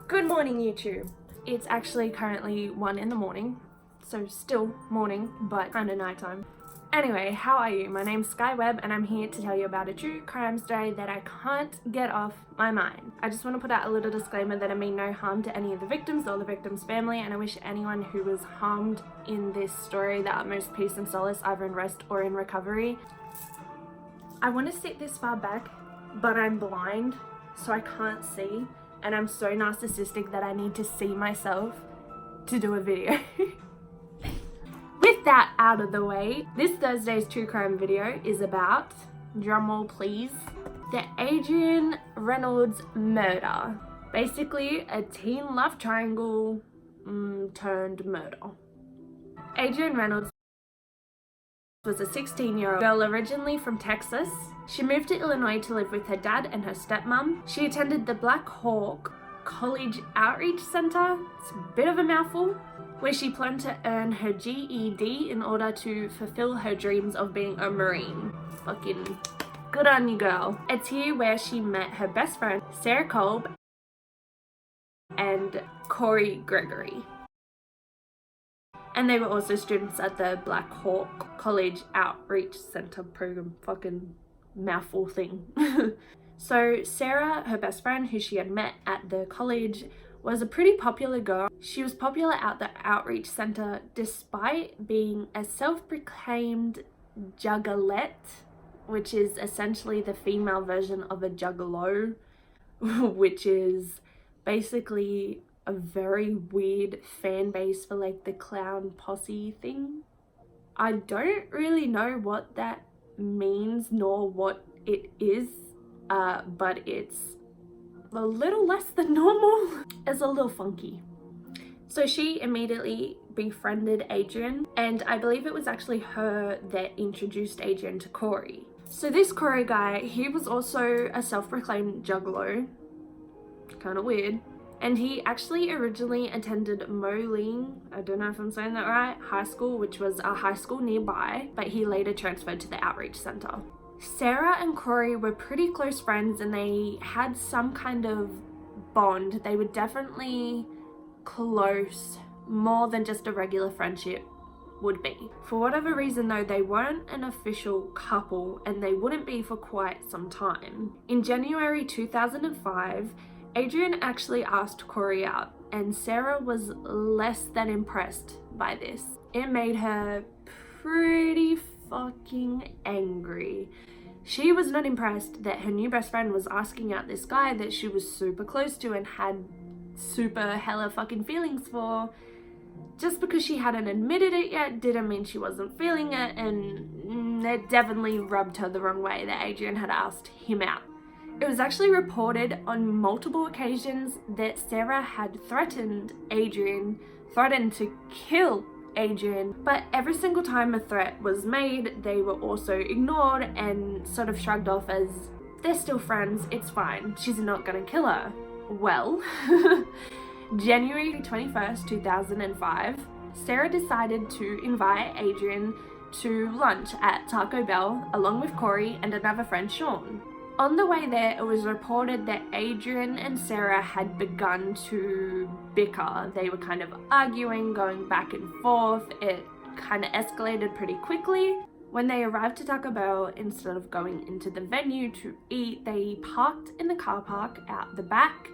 Good morning, YouTube. It's actually currently 1 in the morning, so still morning, but kind of nighttime. Anyway, how are you? My name's Sky Webb and I'm here to tell you about a true crime story that I can't get off my mind. I just want to put out a little disclaimer that I mean no harm to any of the victims or the victim's family, and I wish anyone who was harmed in this story the utmost peace and solace, either in rest or in recovery. I want to sit this far back, but I'm blind, so I can't see, and I'm so narcissistic that I need to see myself to do a video. With that out of the way, this Thursday's true crime video is about, drumroll please, the Adrianne Reynolds murder. Basically a teen love triangle turned murder. Adrianne Reynolds was a 16-year-old girl originally from Texas. She moved to Illinois to live with her dad and her stepmom. She attended the Black Hawk College Outreach Center, it's a bit of a mouthful, where she planned to earn her GED in order to fulfill her dreams of being a Marine. Fucking good on you, girl. It's here where she met her best friend, Sarah Kolb, and Cory Gregory. And they were also students at the Black Hawk College Outreach Center program. Fucking mouthful thing. So Sarah, her best friend, who she had met at the college, was a pretty popular girl. She was popular at the outreach center despite being a self-proclaimed juggalette, which is essentially the female version of a juggalo, which is basically a very weird fan base for like the clown posse thing. I don't really know what that means nor what it is, but it's a little less than normal. It's a little funky. So she immediately befriended Adrianne, and I believe it was actually her that introduced Adrianne to Cory. So this Cory guy, he was also a self-proclaimed juggalo, kind of weird, and he actually originally attended Moline, I don't know if I'm saying that right, high school, which was a high school nearby, but he later transferred to the outreach center. Sarah and Cory were pretty close friends and they had some kind of bond. They were definitely close, more than just a regular friendship would be. For whatever reason though, they weren't an official couple and they wouldn't be for quite some time. In January 2005, Adrianne actually asked Cory out and Sarah was less than impressed by this. It made her pretty fucking angry. She was not impressed that her new best friend was asking out this guy that she was super close to and had super hella fucking feelings for. Just because she hadn't admitted it yet didn't mean she wasn't feeling it, and it definitely rubbed her the wrong way that Adrianne had asked him out. It was actually reported on multiple occasions that Sarah had threatened to kill Adrianne, but every single time a threat was made, they were also ignored and sort of shrugged off as, they're still friends, it's fine, she's not gonna kill her. Well, January 21st, 2005, Sarah decided to invite Adrianne to lunch at Taco Bell along with Cory and another friend, Sean. On the way there, it was reported that Adrianne and Sarah had begun to bicker. They were kind of arguing, going back and forth. It kind of escalated pretty quickly. When they arrived to Taco Bell, instead of going into the venue to eat, they parked in the car park out the back,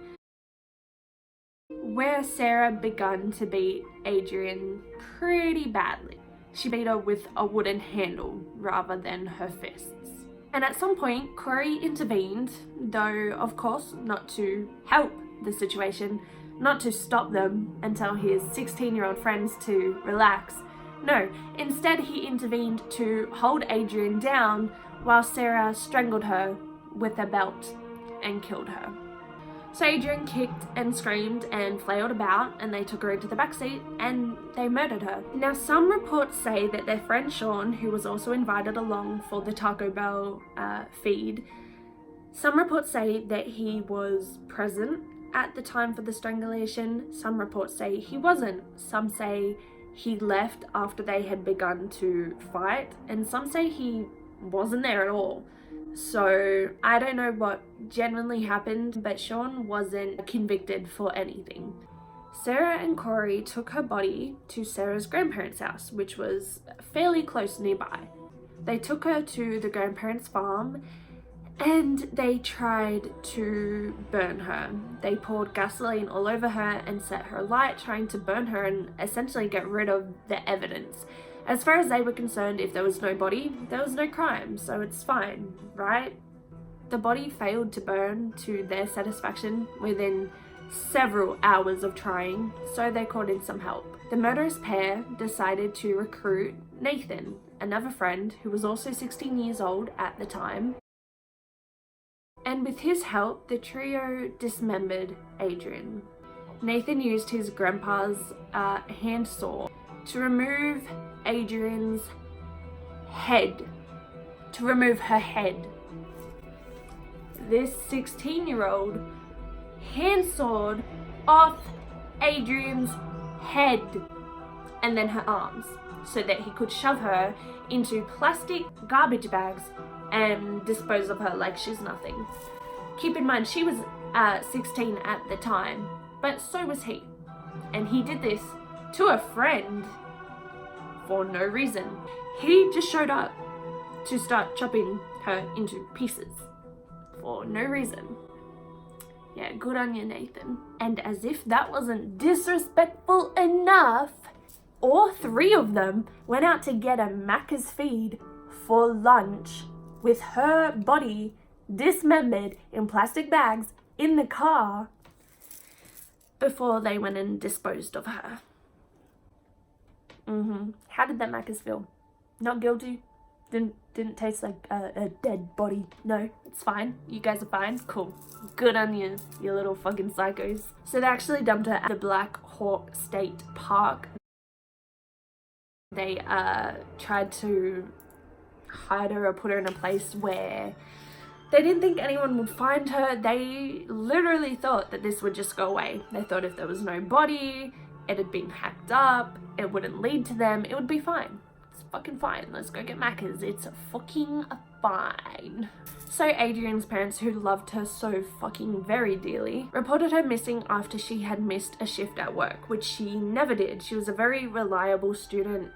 where Sarah began to beat Adrianne pretty badly. She beat her with a wooden handle rather than her fists. And at some point, Cory intervened, though of course not to help the situation, not to stop them and tell his 16-year-old friends to relax. No, instead he intervened to hold Adrianne down while Sarah strangled her with a belt and killed her. So Adrianne kicked and screamed and flailed about, and they took her into the backseat and they murdered her. Now, some reports say that their friend Sean, who was also invited along for the Taco Bell feed, some reports say that he was present at the time for the strangulation. Some reports say he wasn't. Some say he left after they had begun to fight, and some say he wasn't there at all. So I don't know what genuinely happened, but Sean wasn't convicted for anything. Sarah and Cory took her body to Sarah's grandparents' house, which was fairly close nearby. They took her to the grandparents' farm and they tried to burn her. They poured gasoline all over her and set her alight, trying to burn her and essentially get rid of the evidence. As far as they were concerned, if there was no body, there was no crime, so it's fine, right? The body failed to burn to their satisfaction within several hours of trying, so they called in some help. The murderous pair decided to recruit Nathan, another friend who was also 16 years old at the time. And with his help, the trio dismembered Adrianne. Nathan used his grandpa's hand saw to remove Adrianne's head. To remove her head. This 16-year-old hand-sawed off Adrianne's head and then her arms so that he could shove her into plastic garbage bags and dispose of her like she's nothing. Keep in mind, she was 16 at the time, but so was he. And he did this to a friend for no reason. He just showed up to start chopping her into pieces for no reason. Yeah, good on you, Nathan. And as if that wasn't disrespectful enough, all three of them went out to get a Macca's feed for lunch with her body dismembered in plastic bags in the car before they went and disposed of her. How did that Macca's feel? Not guilty? Didn't taste like a dead body? No, it's fine. You guys are fine? Cool. Good on you, you little fucking psychos. So they actually dumped her at the Black Hawk State Park. They tried to hide her or put her in a place where they didn't think anyone would find her. They literally thought that this would just go away. They thought if there was no body, it had been hacked up, it wouldn't lead to them, it would be fine. It's fucking fine. Let's go get Macca's. It's fucking fine. So Adrianne's parents, who loved her so fucking very dearly, reported her missing after she had missed a shift at work, which she never did. She was a very reliable student,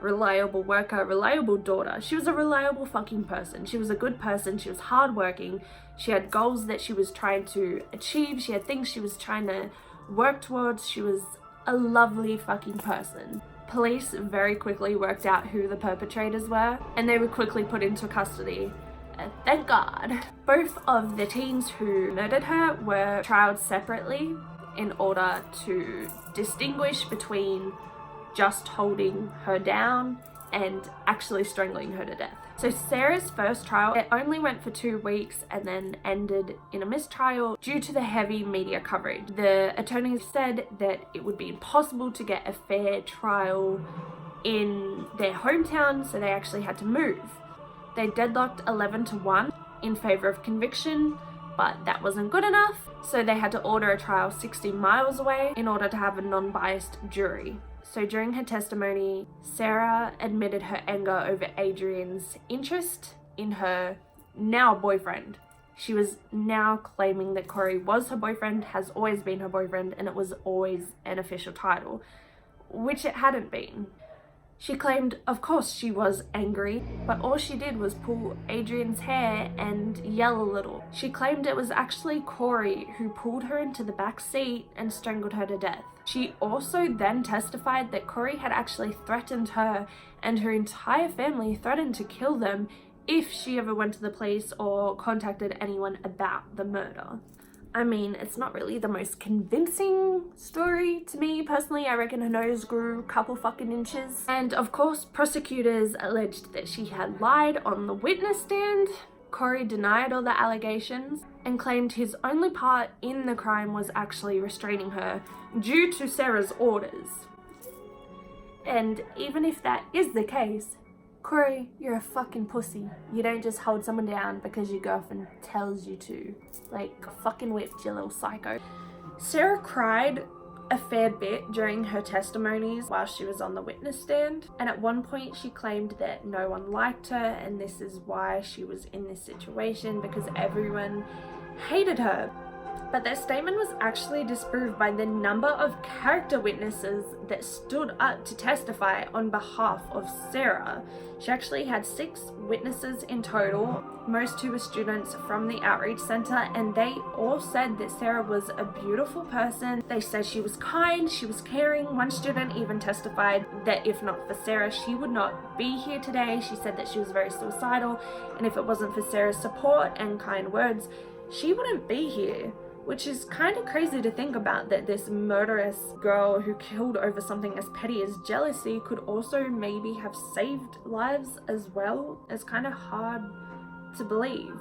reliable worker, reliable daughter. She was a reliable fucking person. She was a good person. She was hardworking. She had goals that she was trying to achieve. She had things she was trying to work towards. She was a lovely fucking person. Police very quickly worked out who the perpetrators were, and they were quickly put into custody. Thank God. Both of the teens who murdered her were tried separately in order to distinguish between just holding her down and actually strangling her to death. So Sarah's first trial, it only went for 2 weeks and then ended in a mistrial due to the heavy media coverage. The attorneys said that it would be impossible to get a fair trial in their hometown, so they actually had to move. They deadlocked 11-1 in favor of conviction, but that wasn't good enough, so they had to order a trial 60 miles away in order to have a non-biased jury. So during her testimony, Sarah admitted her anger over Adrianne's interest in her now boyfriend. She was now claiming that Cory was her boyfriend, has always been her boyfriend, and it was always an official title, which it hadn't been. She claimed, of course, she was angry, but all she did was pull Adrianne's hair and yell a little. She claimed it was actually Cory who pulled her into the back seat and strangled her to death. She also then testified that Cory had actually threatened her and her entire family, threatened to kill them if she ever went to the police or contacted anyone about the murder. I mean, it's not really the most convincing story to me personally. I reckon her nose grew a couple fucking inches. And of course, prosecutors alleged that she had lied on the witness stand. Cory denied all the allegations and claimed his only part in the crime was actually restraining her due to Sarah's orders. And even if that is the case, Cory, you're a fucking pussy. You don't just hold someone down because your girlfriend tells you to. Like, fucking whipped, you little psycho. Sarah cried a fair bit during her testimonies while she was on the witness stand, and at one point she claimed that no one liked her and this is why she was in this situation, because everyone hated her. But that statement was actually disproved by the number of character witnesses that stood up to testify on behalf of Sarah. She actually had 6 witnesses in total, most who were students from the outreach center, and they all said that Sarah was a beautiful person. They said she was kind, she was caring. One student even testified that if not for Sarah, she would not be here today. She said that she was very suicidal, and if it wasn't for Sarah's support and kind words, she wouldn't be here. Which is kind of crazy to think about, that this murderous girl who killed over something as petty as jealousy could also maybe have saved lives as well. It's kind of hard to believe.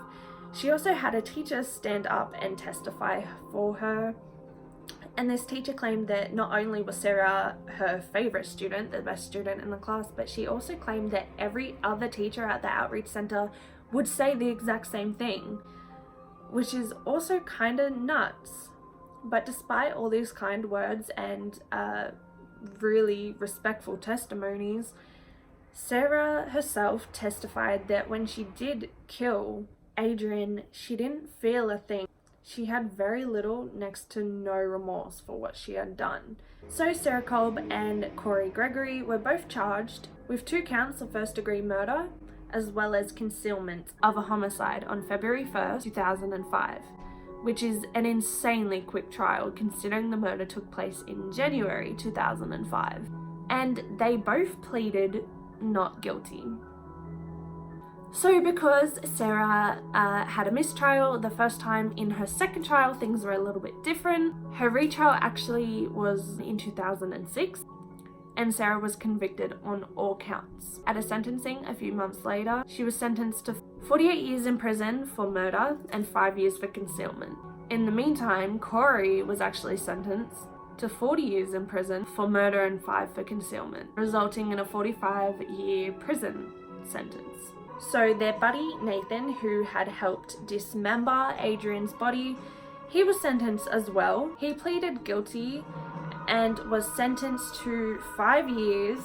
She also had a teacher stand up and testify for her. And this teacher claimed that not only was Sarah her favorite student, the best student in the class, but she also claimed that every other teacher at the outreach center would say the exact same thing, which is also kind of nuts. But despite all these kind words and really respectful testimonies, Sarah herself testified that when she did kill Adrianne, she didn't feel a thing. She had very little, next to no remorse for what she had done. So Sarah Kolb and Cory Gregory were both charged with 2 counts of first-degree murder, as well as concealment of a homicide on February 1st, 2005, which is an insanely quick trial considering the murder took place in January 2005. And they both pleaded not guilty. So because Sarah had a mistrial the first time, in her second trial things were a little bit different. Her retrial actually was in 2006. And Sarah was convicted on all counts. At a sentencing a few months later, she was sentenced to 48 years in prison for murder and 5 years for concealment. In the meantime, Cory was actually sentenced to 40 years in prison for murder and 5 for concealment, resulting in a 45-year prison sentence. So their buddy Nathan, who had helped dismember Adrianne's body, he was sentenced as well. He pleaded guilty and was sentenced to 5 years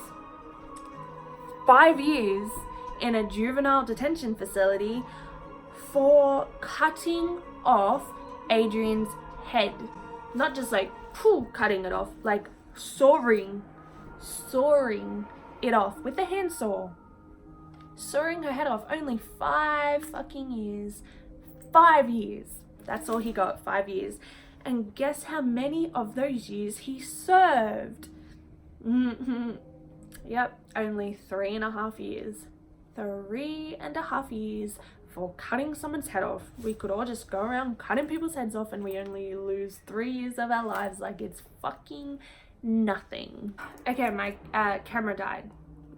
in a juvenile detention facility for cutting off Adrianne's head. Not just like cutting it off, like sawing it off with a handsaw. Sawing her head off. Only 5 fucking years. 5 years. That's all he got, 5 years. And guess how many of those years he served? Yep, only 3.5 years. 3.5 years for cutting someone's head off. We could all just go around cutting people's heads off and we only lose 3 years of our lives like it's fucking nothing. Okay, my camera died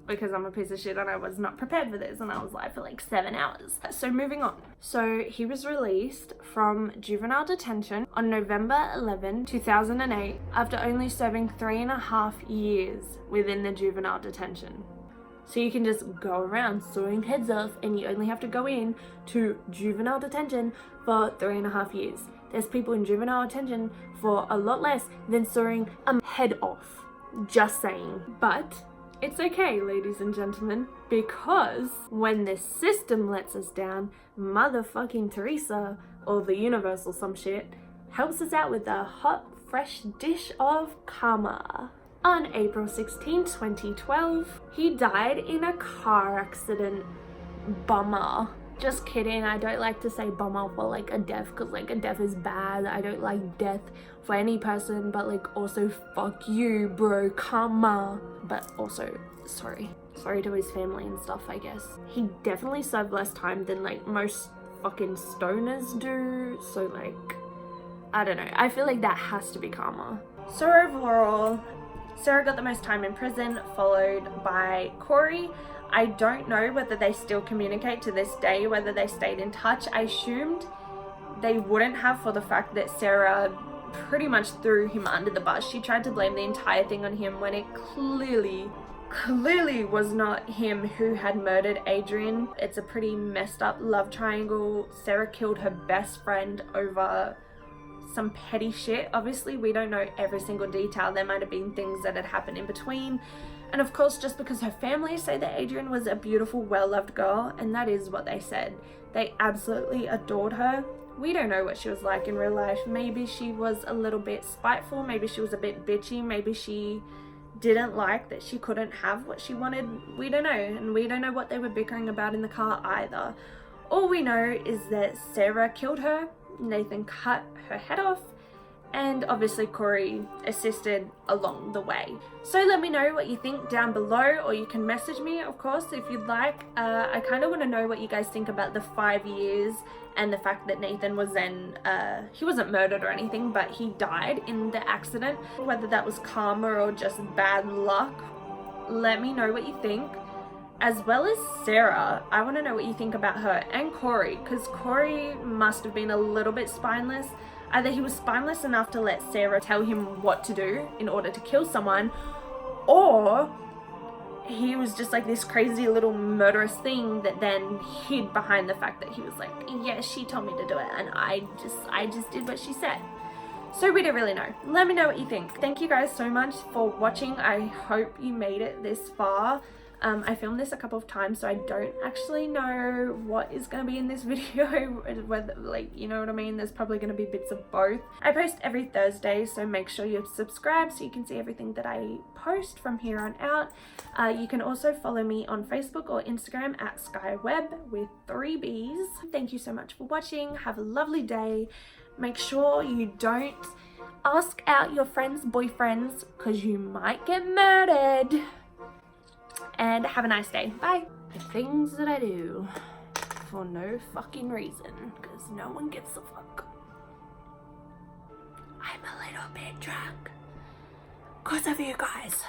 because I'm a piece of shit and I was not prepared for this and I was live for like 7 hours. So moving on. So he was released from juvenile detention on November 11, 2008 after only serving 3.5 years within the juvenile detention. So you can just go around sawing heads off and you only have to go in to juvenile detention for 3.5 years. There's people in juvenile detention for a lot less than sawing a head off. Just saying. But it's okay, ladies and gentlemen, because when the system lets us down, motherfucking Teresa, or the universe or some shit, helps us out with a hot, fresh dish of karma. On April 16, 2012, he died in a car accident. Bummer. Just kidding, I don't like to say bummer for like a death, because like a death is bad. I don't like death for any person, but like also fuck you, bro, karma. But also, sorry to his family and stuff, I guess. He definitely served less time than like most fucking stoners do, so like, I don't know, I feel like that has to be karma. So overall, Sarah got the most time in prison, followed by Cory. I don't know whether they still communicate to this day, whether they stayed in touch. I assumed they wouldn't have, for the fact that Sarah pretty much threw him under the bus. She tried to blame the entire thing on him when it clearly was not him who had murdered Adrianne. It's a pretty messed up love triangle. Sarah killed her best friend over some petty shit. Obviously, we don't know every single detail. There might have been things that had happened in between. And of course, just because her family say that Adrianne was a beautiful, well-loved girl, and that is what they said. They absolutely adored her. We don't know what she was like in real life. Maybe she was a little bit spiteful. Maybe she was a bit bitchy. Maybe she didn't like that she couldn't have what she wanted. We don't know. And we don't know what they were bickering about in the car either. All we know is that Sarah killed her, Nathan cut her head off, and obviously Cory assisted along the way. So let me know what you think down below, or you can message me, of course, if you'd like. I kind of want to know what you guys think about the 5 years and the fact that Nathan was then, he wasn't murdered or anything, but he died in the accident. Whether that was karma or just bad luck, let me know what you think. As well as Sarah, I want to know what you think about her, and Cory, because Cory must have been a little bit spineless. Either he was spineless enough to let Sarah tell him what to do in order to kill someone, or he was just like this crazy little murderous thing that then hid behind the fact that he was like, yeah, she told me to do it and I just did what she said. So we don't really know. Let me know what you think. Thank you guys so much for watching. I hope you made it this far. I filmed this a couple of times, so I don't actually know what is going to be in this video, whether, like, you know what I mean, there's probably going to be bits of both. I post every Thursday, so make sure you're subscribed so you can see everything that I post from here on out. You can also follow me on Facebook or Instagram at skyweb with 3 B's. Thank you so much for watching. Have a lovely day. Make sure you don't ask out your friends' boyfriends, because you might get murdered. And have a nice day. Bye. The things that I do for no fucking reason, because no one gives a fuck. I'm a little bit drunk because of you guys.